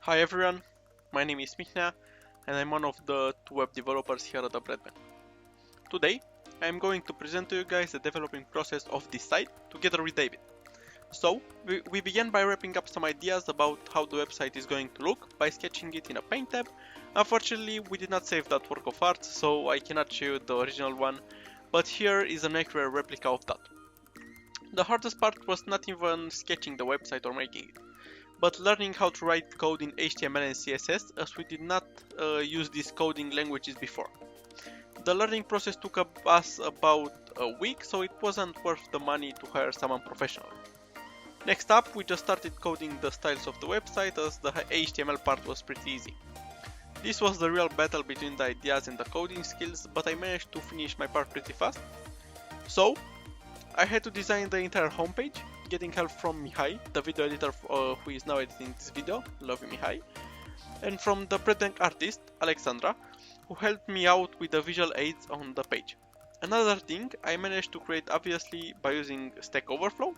Hi everyone, my name is Mihnea and I'm one of the two web developers here at the Breadman. Today, I am going to present to you guys the developing process of this site together with David. So, we began by wrapping up some ideas about how the website is going to look by sketching it in a Paint tab. Unfortunately, we did not save that work of art, so I cannot show you the original one, but here is an accurate replica of that. The hardest part was not even sketching the website or making it, but learning how to write code in HTML and CSS, as we did not use these coding languages before. The learning process took us about a week, so it wasn't worth the money to hire someone professional. Next up, we just started coding the styles of the website, as the HTML part was pretty easy. This was the real battle between the ideas and the coding skills, but I managed to finish my part pretty fast. So, I had to design the entire homepage, getting help from Mihai, the video editor who is now editing this video, love you Mihai, and from the Breadbank artist, Alexandra, who helped me out with the visual aids on the page. Another thing I managed to create obviously by using Stack Overflow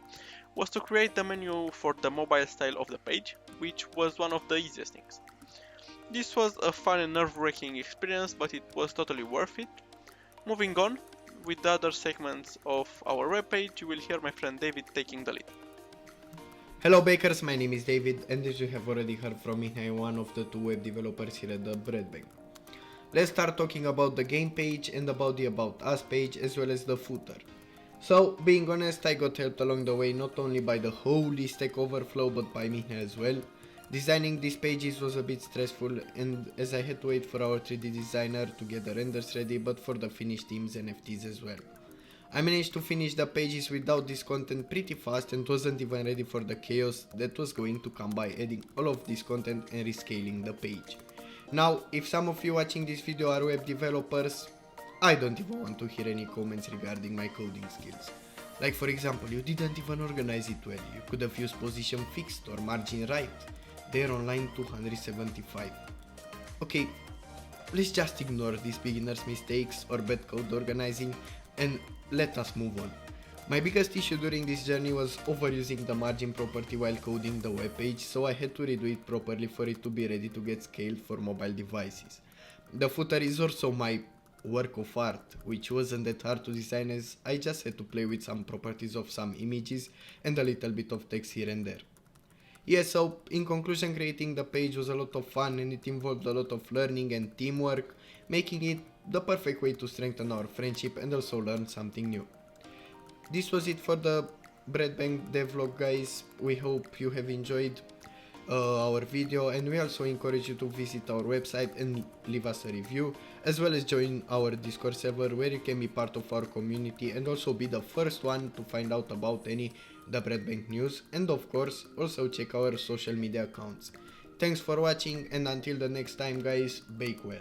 was to create the menu for the mobile style of the page, which was one of the easiest things. This was a fun and nerve-wracking experience, but it was totally worth it. Moving on, with the other segments of our webpage, you will hear my friend David taking the lead. Hello bakers, my name is David, and as you have already heard from me, I am one of the two web developers here at the Breadbank. Let's start talking about the game page and about the About Us page as well as the footer. So, being honest, I got helped along the way not only by the holy Stack Overflow but by Mihnea as well. Designing these pages was a bit stressful, and as I had to wait for our 3D designer to get the renders ready, but for the finished themes and NFTs as well. I managed to finish the pages without this content pretty fast and wasn't even ready for the chaos that was going to come by adding all of this content and rescaling the page. Now, if some of you watching this video are web developers, I don't even want to hear any comments regarding my coding skills. Like for example, you didn't even organize it well, you could have used position fixed or margin right. They're on line 275. Okay, let's just ignore these beginners' mistakes or bad code organizing and let us move on. My biggest issue during this journey was overusing the margin property while coding the web page, so I had to redo it properly for it to be ready to get scaled for mobile devices. The footer is also my work of art, which wasn't that hard to design as I just had to play with some properties of some images and a little bit of text here and there. Yeah, so in conclusion, creating the page was a lot of fun and it involved a lot of learning and teamwork, making it the perfect way to strengthen our friendship and also learn something new. This was it for the Breadbank devlog, guys. We hope you have enjoyed our video, and we also encourage you to visit our website and leave us a review, as well as join our Discord server where you can be part of our community and also be the first one to find out about any the Breadbank news, and of course also check our social media accounts. Thanks for watching, and until the next time guys, bake well.